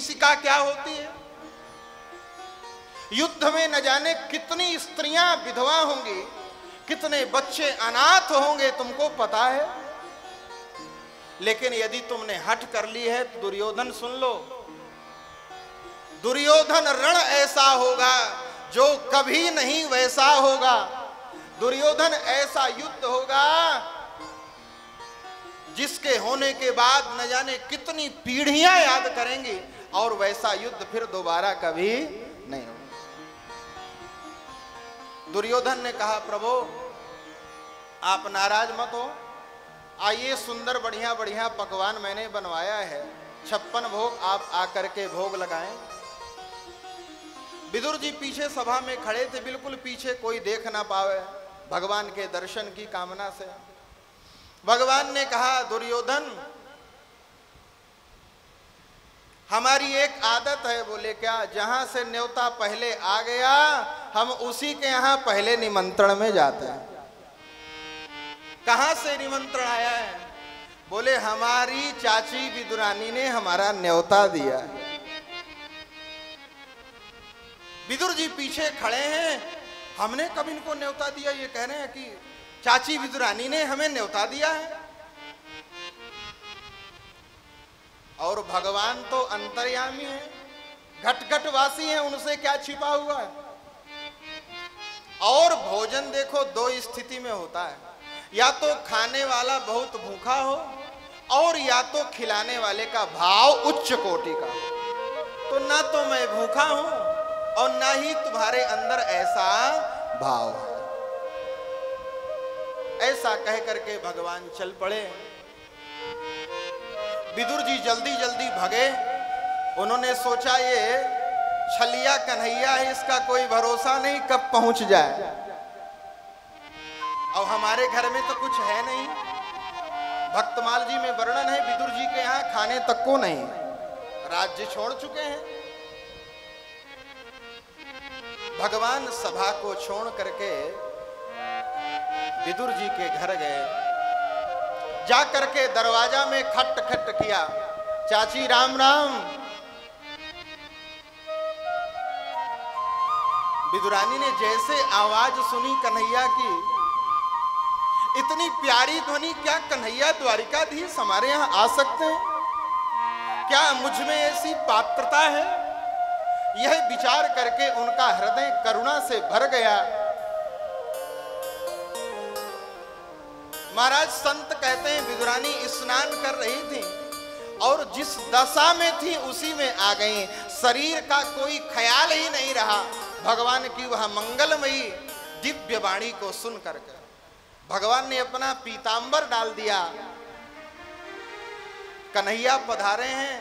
विभीषिका क्या होती है, युद्ध में न जाने कितनी स्त्रियां विधवा होंगी, कितने बच्चे अनाथ होंगे, तुमको पता है। लेकिन यदि तुमने हठ कर ली है तो दुर्योधन सुन लो, दुर्योधन रण ऐसा होगा जो कभी नहीं वैसा होगा। दुर्योधन ऐसा युद्ध होगा जिसके होने के बाद न जाने कितनी पीढ़ियां याद करेंगी, और वैसा युद्ध फिर दोबारा कभी नहीं होगा। दुर्योधन ने कहा, प्रभु आप नाराज मत हो, आइए सुंदर बढ़िया बढ़िया पकवान मैंने बनवाया है, 56 भोग आप आकर के भोग लगाएं। विदुर जी पीछे सभा में खड़े थे, बिल्कुल पीछे कोई देख ना पावे, भगवान के दर्शन की कामना से। भगवान ने कहा, दुर्योधन हमारी एक आदत है। बोले क्या? जहां से न्योता पहले आ गया हम उसी के यहां पहले निमंत्रण में जाते हैं। कहां से निमंत्रण आया है? बोले हमारी चाची विदुरानी ने हमारा न्योता दिया है। विदुर जी पीछे खड़े हैं, हमने कब इनको न्योता दिया? ये कह रहे हैं कि चाची विदुरानी ने हमें न्योता दिया है। और भगवान तो अंतर्यामी है, घट घट वासी है, उनसे क्या छिपा हुआ है। और भोजन देखो दो स्थिति में होता है, या तो खाने वाला बहुत भूखा हो, और या तो खिलाने वाले का भाव उच्च कोटि का। तो ना तो मैं भूखा हूं और ना ही तुम्हारे अंदर ऐसा भाव है। ऐसा कह करके भगवान चल पड़े। विदुर जी जल्दी जल्दी भगे। उन्होंने सोचा ये छलिया कन्हैया है, इसका कोई भरोसा नहीं कब पहुंच जाए, और हमारे घर में तो कुछ है नहीं। भक्तमाल जी में वर्णन है, विदुर जी के यहां खाने तक को नहीं, राज्य छोड़ चुके हैं। भगवान सभा को छोड़ करके विदुर जी के घर गए। जा करके दरवाजा में खट खट किया, चाची राम राम। विदुरानी ने जैसे आवाज सुनी कन्हैया की, इतनी प्यारी ध्वनि, क्या कन्हैया द्वारिकाधीश हमारे यहां आ सकते हैं? क्या मुझ में ऐसी पात्रता है? यह विचार करके उनका हृदय करुणा से भर गया। महाराज संत कहते हैं विदुरानी स्नान कर रही थी और जिस दशा में थी उसी में आ गई। शरीर का कोई ख्याल ही नहीं रहा। भगवान की वह मंगलमयी दिव्य वाणी को सुन करके भगवान ने अपना पीतांबर डाल दिया। कन्हैया पधारे हैं।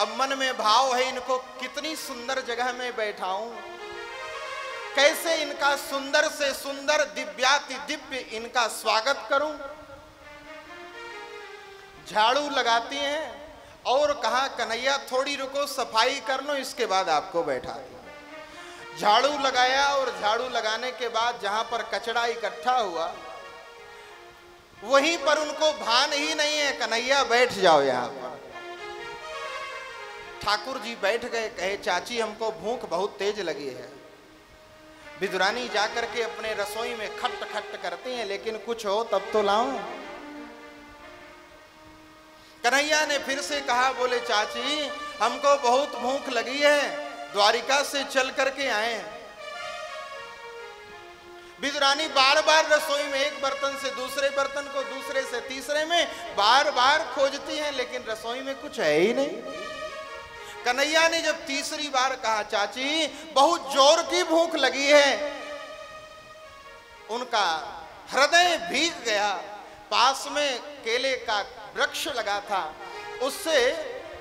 अब मन में भाव है, इनको कितनी सुंदर जगह में बैठाऊं, कैसे इनका सुंदर से सुंदर दिव्याति दिव्य इनका स्वागत करूं। झाड़ू लगाती हैं और कहा कन्हैया थोड़ी रुको, सफाई कर लो, इसके बाद आपको बैठा दूं। झाड़ू लगाया और झाड़ू लगाने के बाद जहां पर कचरा इकट्ठा हुआ वहीं पर उनको भान ही नहीं है, कन्हैया बैठ जाओ यहां पर। ठाकुर जी बैठ गए, कहे चाची हमको भूख बहुत तेज लगी है। विदुरानी जाकर के अपने रसोई में खट खट करती हैं, लेकिन कुछ हो तब तो लाओ। कन्हैया ने फिर से कहा, बोले चाची हमको बहुत भूख लगी है, द्वारिका से चल करके आए हैं। विदुरानी बार बार रसोई में एक बर्तन से दूसरे बर्तन को, दूसरे से तीसरे में बार बार खोजती हैं, लेकिन रसोई में कुछ है ही नहीं। कन्हैया ने जब तीसरी बार कहा चाची बहुत जोर की भूख लगी है, उनका हृदय भीग गया। पास में केले का वृक्ष लगा था, उससे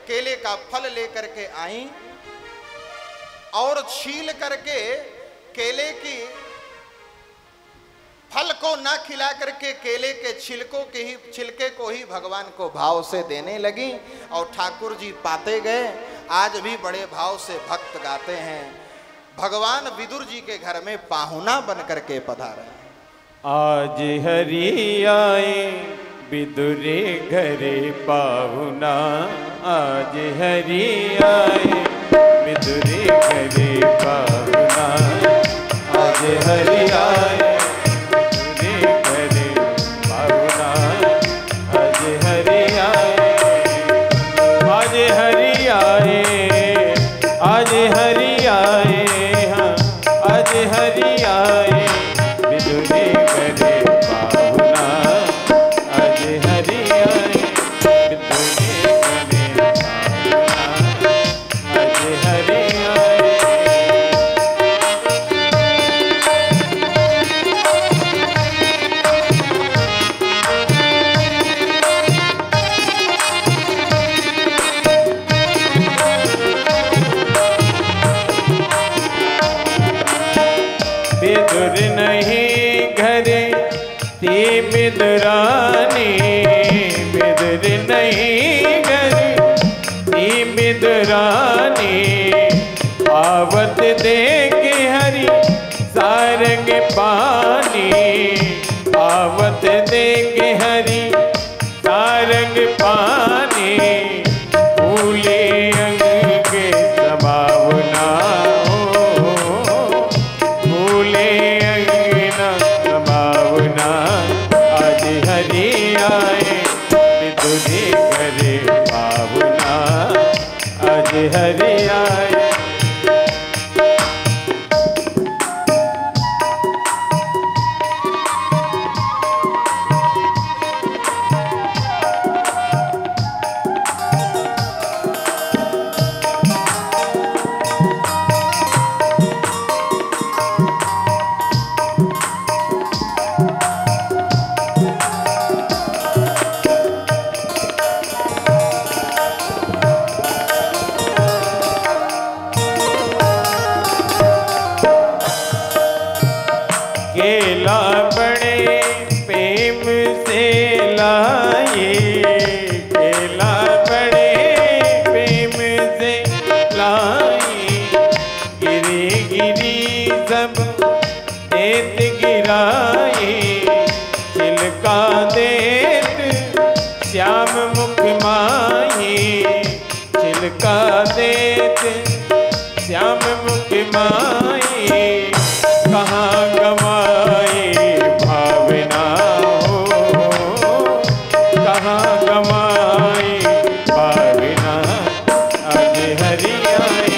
केले का फल लेकर के आई और छील करके केले की फल को ना खिला करके केले के छिलके को ही भगवान को भाव से देने लगी। और ठाकुर जी पाते गए। आज भी बड़े भाव से भक्त गाते हैं, भगवान विदुर जी के घर में पाहुना बन करके पधारे। आज हरि आए विदुरे घरे पाहुना आज हरि आए, विदुरे घरे पाहुना आज हरि आए, विदुरे घरे पाहुना आज हरि आए, आज हरि आए, आज हरि आए, हाँ आज हरि आए, विदुरे घरे पाहुना आज हरि आए, विदुरे घरे पाहुना आज हरि आए। विदुर नहीं घरे ती विदुरानी, विदुर नहीं घरे ती विदुरानी, आवत देख हरि सारंग पानी, आवत देख हरि सारंग पानी, फूले अंग के संभावना फूले अंगना संभावना आज हरि आए, विदुरे घरे पाहुना आज हरि आए। केला बड़े प्रेम से लाए, केला बड़े प्रेम से लाए, गिरी गिरी सब देत गिराए, छिलका देत श्याम मुख माही, छिलका देत श्याम मुख माही, कहाँ गवाए भावना हो, कहाँ गवाए भावना आज हरि आए,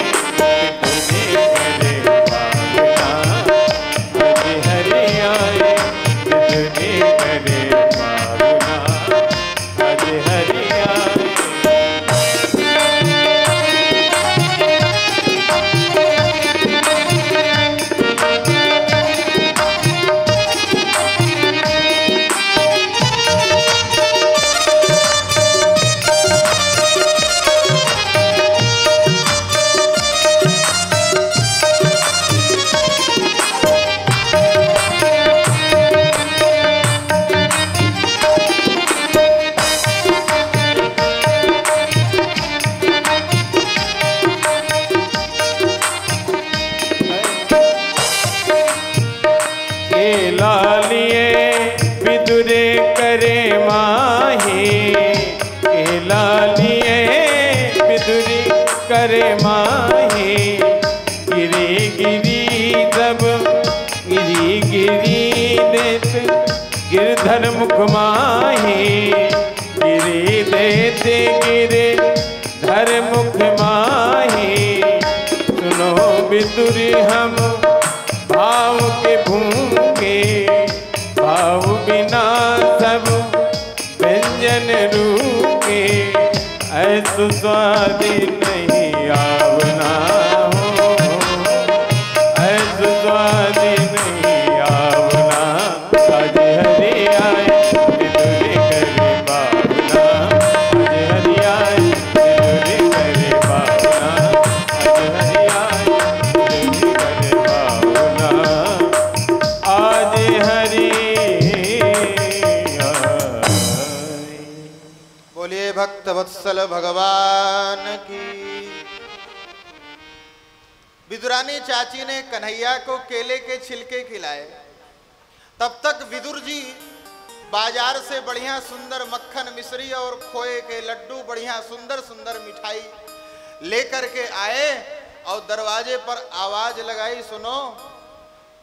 विदुरे घरे पाहुना आज हरि आए, विदुरे घरे पाहुना आज हरि आए। केला लिए विदुरे करे माही, केला लिए विदुरे करे माही, गिरी गिरी जब गिरी गिरी देत गिरधर मुख माही, गिरी देत गिरे धर मुख माही, सुनो विदुर हम भाव के भूखे, भाव बिना सब व्यंजन रूखे, ऐसो स्वाद नहीं आवना हो, ऐसो स्वाद नहीं आवना आज हरि आए, विदुरे घरे पाहुना आज हरि आए, विदुरे घरे पाहुना आज हरि आए, विदुरे घरे पाहुना आज हरि आए। बोलिए भक्त वत्सल भगवान की। विदुरानी चाची ने कन्हैया को केले के छिलके खिलाए। तब तक विदुर जी बाजार से बढ़िया सुंदर मक्खन मिश्री और खोए के लड्डू, बढ़िया सुंदर सुंदर मिठाई लेकर के आए और दरवाजे पर आवाज लगाई, सुनो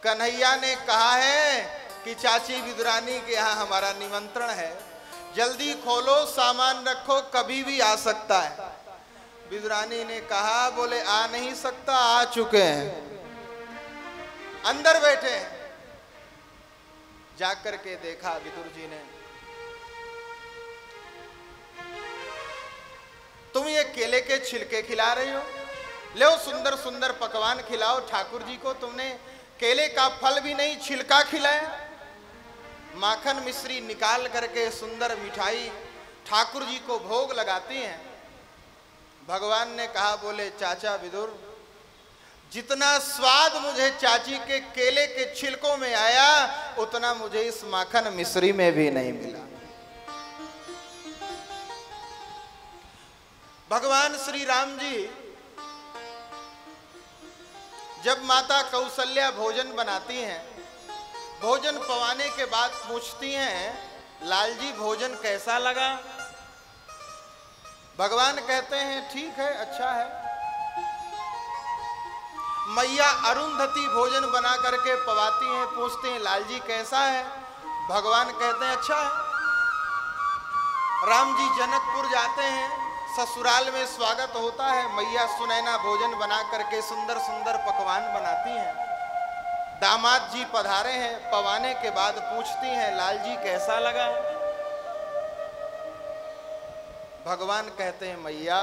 कन्हैया ने कहा है कि चाची विदुरानी के यहाँ हमारा निमंत्रण है, जल्दी खोलो, सामान रखो, कभी भी आ सकता है। विदुरानी ने कहा, बोले आ नहीं सकता, आ चुके हैं, अंदर बैठे हैं। जाकर के देखा विदुर जी ने, तुम ये केले के छिलके खिला रही हो, लो सुंदर सुंदर पकवान खिलाओ ठाकुर जी को। तुमने केले का फल भी नहीं छिलका खिलाया। माखन मिश्री निकाल करके सुंदर मिठाई ठाकुर जी को भोग लगाती हैं। भगवान ने कहा, बोले चाचा विदुर, जितना स्वाद मुझे चाची के केले के छिलकों में आया उतना मुझे इस माखन मिश्री में भी नहीं मिला। भगवान श्री राम जी जब माता कौशल्या भोजन बनाती हैं, भोजन पवाने के बाद पूछती हैं, लाल जी भोजन कैसा लगा? भगवान कहते हैं ठीक है, अच्छा है। मैया अरुंधति भोजन बना करके पवाती हैं, पूछते हैं लाल जी कैसा है? भगवान कहते हैं अच्छा है। राम जी जनकपुर जाते हैं, ससुराल में स्वागत होता है, मैया सुनैना भोजन बना करके सुंदर सुंदर पकवान बनाती हैं। दामाद जी पधारे हैं, पवाने के बाद पूछती हैं लाल जी कैसा लगा? भगवान कहते हैं मैया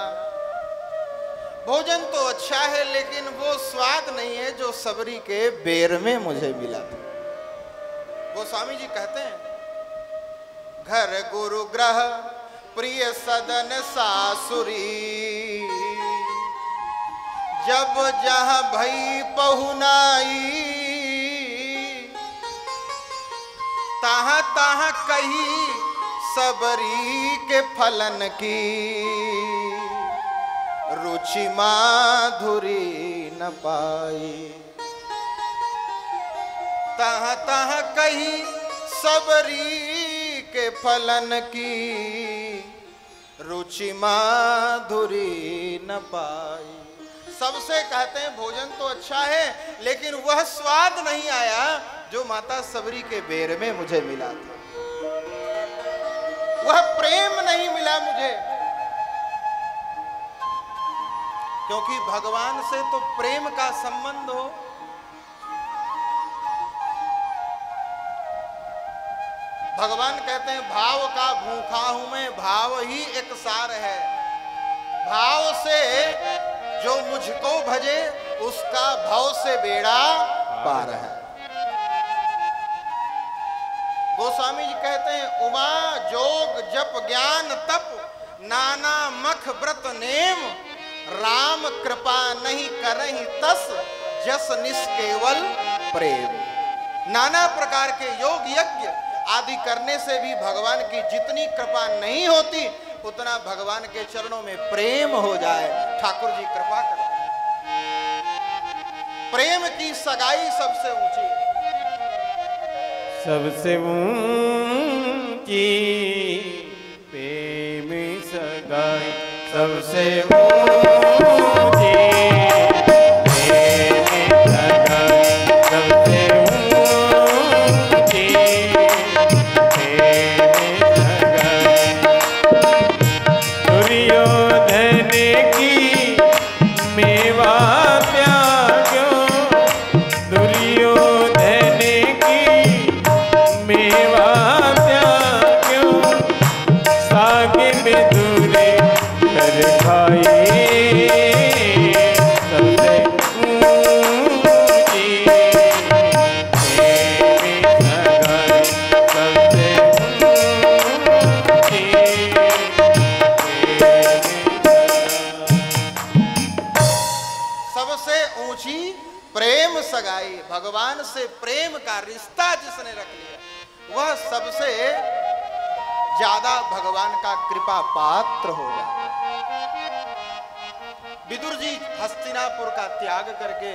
भोजन तो अच्छा है, लेकिन वो स्वाद नहीं है जो सबरी के बेर में मुझे मिला था। वो स्वामी जी कहते हैं, घर गुरु ग्रह प्रिय सदन सासुरी, जब जहां भई पहुनाई, तहां तहां कही सबरी के फलन की, रुचि माधुरी न पाई। तहां तहां कही सबरी के फलन की, रुचि माधुरी न पाई। सबसे कहते हैं भोजन तो अच्छा है, लेकिन वह स्वाद नहीं आया जो माता सबरी के बेर में मुझे मिला था। वह प्रेम नहीं मिला मुझे, क्योंकि भगवान से तो प्रेम का संबंध हो। भगवान कहते हैं भाव का भूखा हूं मैं, भाव ही एक सार है। भाव से जो मुझको भजे उसका भाव से बेड़ा पार है। गोस्वामी जी कहते हैं उमा जोग जप ज्ञान तप नाना मख व्रत नेम, राम कृपा नहीं करहि तस जस निष्केवल प्रेम। नाना प्रकार के योग यज्ञ आदि करने से भी भगवान की जितनी कृपा नहीं होती उतना भगवान के चरणों में प्रेम हो जाए। ठाकुर जी कृपा करें। प्रेम की सगाई सबसे ऊंची, सबसे ऊंची प्रेम सगाई, सबसे ऊंची प्रेम सगाई, सबसे ऊंची प्रेम सगाई। दुर्योधन की मेवा त्यागो, दुर्योधन की मेवा त्यागो, सागे में दूरे कर खाए, सबसे ऊंची प्रेम सगाई, सबसे ऊंची सबसे ऊंची प्रेम सगाई। भगवान से प्रेम का रिश्ता जिसने रख लिया वह सबसे ज्यादा भगवान का कृपा पात्र हो जाए। विदुर जी हस्तिनापुर का त्याग करके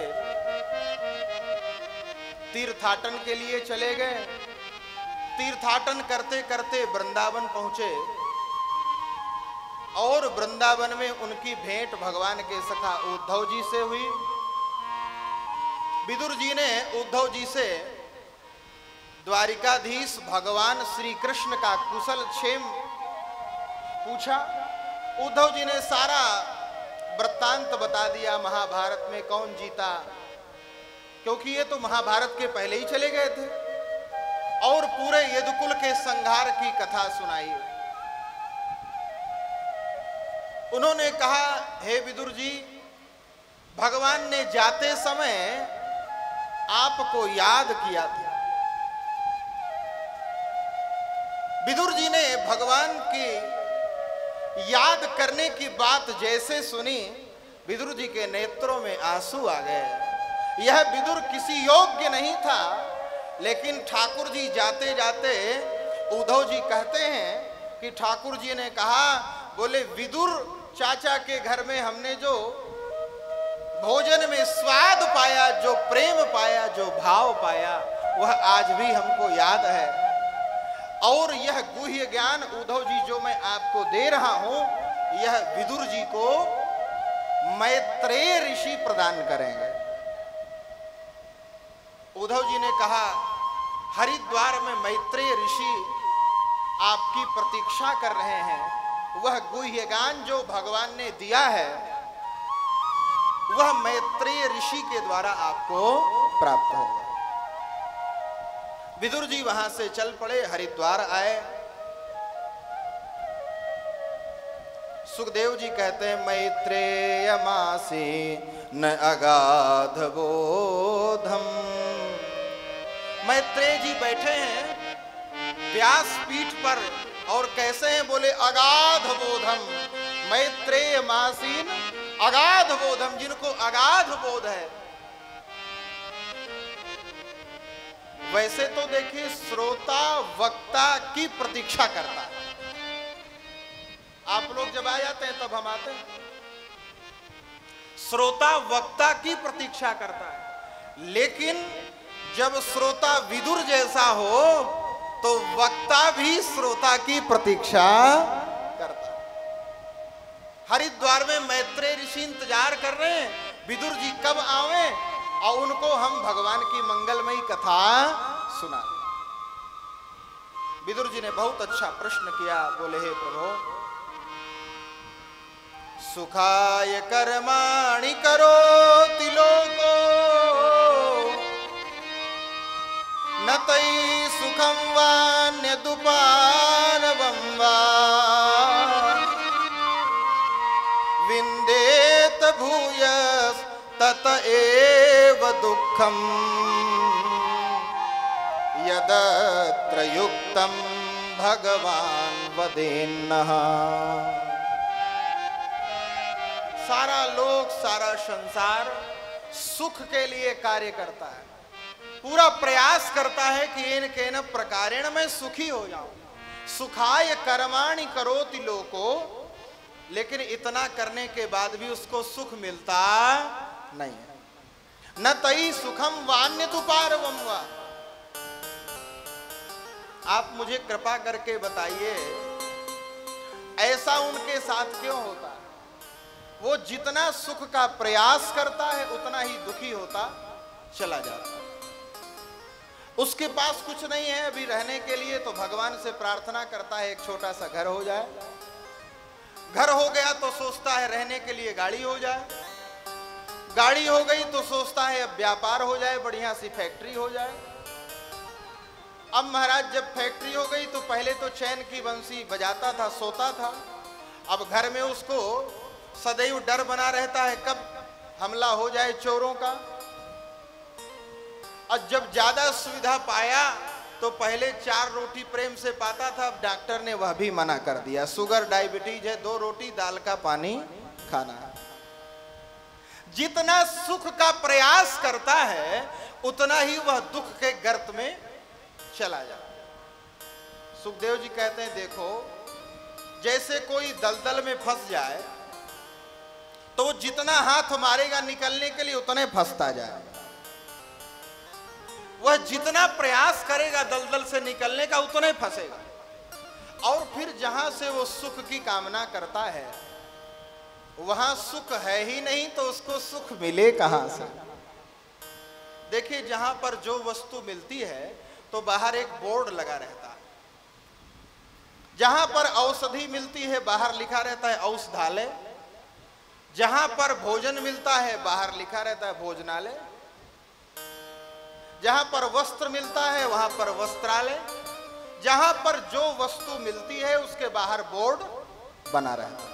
तीर्थाटन के लिए चले गए। तीर्थाटन करते करते वृंदावन पहुंचे और वृंदावन में उनकी भेंट भगवान के सखा उद्धव जी से हुई। विदुर जी ने उद्धव जी से द्वारिकाधीश भगवान श्री कृष्ण का कुशल क्षेम पूछा। उद्धव जी ने सारा वृत्तांत बता दिया, महाभारत में कौन जीता, क्योंकि ये तो महाभारत के पहले ही चले गए थे, और पूरे यदुकुल के संहार की कथा सुनाई। उन्होंने कहा, हे विदुर जी, भगवान ने जाते समय आपको याद किया था। विदुर जी ने भगवान की याद करने की बात जैसे सुनी, विदुर जी के नेत्रों में आंसू आ गए। यह विदुर किसी योग्य नहीं था, लेकिन ठाकुर जी जाते जाते उद्धव जी कहते हैं कि ठाकुर जी ने कहा, बोले विदुर चाचा के घर में हमने जो भोजन में स्वाद पाया, जो प्रेम पाया, जो भाव पाया, वह आज भी हमको याद है। और यह गुह्य ज्ञान उद्धव जी जो मैं आपको दे रहा हूं, यह विदुर जी को मैत्रेय ऋषि प्रदान करेंगे। उद्धव जी ने कहा, हरिद्वार में मैत्रेय ऋषि आपकी प्रतीक्षा कर रहे हैं। वह गुह्य ज्ञान जो भगवान ने दिया है, वह मैत्रेय ऋषि के द्वारा आपको प्राप्त होगा। विदुर जी वहां से चल पड़े, हरिद्वार आए। सुखदेव जी कहते हैं, मैत्रेय मासी न अगाध बोधम। मैत्रेय जी बैठे हैं व्यास पीठ पर, और कैसे हैं, बोले अगाध बोधम। मैत्रेय मासीन अगाध बोधम, जिनको अगाध बोध है। वैसे तो देखिए, श्रोता वक्ता की प्रतीक्षा करता है। आप लोग जब आ जाते हैं तब हम आते हैं। श्रोता वक्ता की प्रतीक्षा करता है, लेकिन जब श्रोता विदुर जैसा हो तो वक्ता भी श्रोता की प्रतीक्षा करता है। हरिद्वार में मैत्रेय ऋषि इंतजार कर रहे हैं, विदुर जी कब आवे और उनको हम भगवान की मंगलमयी कथा सुना। विदुर जी ने बहुत अच्छा प्रश्न किया, बोले, हे प्रभु, सुखाय कर्माणि करोति लोको न तै सुखं वान्यदुपानवं वा विन्देत भूयस् तत एव दुःखं यदत्र युक्तं भगवान वदेन्नः। सारा लोक, सारा संसार सुख के लिए कार्य करता है, पूरा प्रयास करता है कि इन केन प्रकारेण मैं सुखी हो जाऊं। सुखाय कर्माणि करोति लोको, लेकिन इतना करने के बाद भी उसको सुख मिलता नहीं है। न तई सुखम वान्यदुपारवं वा। आप मुझे कृपा करके बताइए, ऐसा उनके साथ क्यों होता है? वो जितना सुख का प्रयास करता है उतना ही दुखी होता चला जाता है। उसके पास कुछ नहीं है अभी रहने के लिए, तो भगवान से प्रार्थना करता है एक छोटा सा घर हो जाए। घर हो गया तो सोचता है रहने के लिए गाड़ी हो जाए। गाड़ी हो गई तो सोचता है अब व्यापार हो जाए, बढ़िया सी फैक्ट्री हो जाए। अब महाराज जब फैक्ट्री हो गई तो पहले तो चैन की बंसी बजाता था, सोता था। अब घर में उसको सदैव डर बना रहता है कब हमला हो जाए चोरों का। और जब ज्यादा सुविधा पाया तो पहले 4 रोटी प्रेम से पाता था, अब डॉक्टर ने वह भी मना कर दिया। शुगर डायबिटीज है, 2 रोटी दाल का पानी खाना है। जितना सुख का प्रयास करता है उतना ही वह दुख के गर्त में चला जाता है। सुखदेव जी कहते हैं, देखो जैसे कोई दलदल में फंस जाए तो जितना हाथ मारेगा निकलने के लिए उतने फंसता जाए। वह जितना प्रयास करेगा दलदल से निकलने का उतना ही फंसेगा। और फिर जहां से वो सुख की कामना करता है वहां सुख है ही नहीं, तो उसको सुख मिले कहां से? देखिए, जहां पर जो वस्तु मिलती है तो बाहर एक बोर्ड लगा रहता है। जहां पर औषधि मिलती है बाहर लिखा रहता है औषधालय। जहां पर भोजन मिलता है बाहर लिखा रहता है भोजनालय। जहां पर वस्त्र मिलता है वहां पर वस्त्रालय। जहां पर जो वस्तु मिलती है उसके बाहर बोर्ड बना रहता है।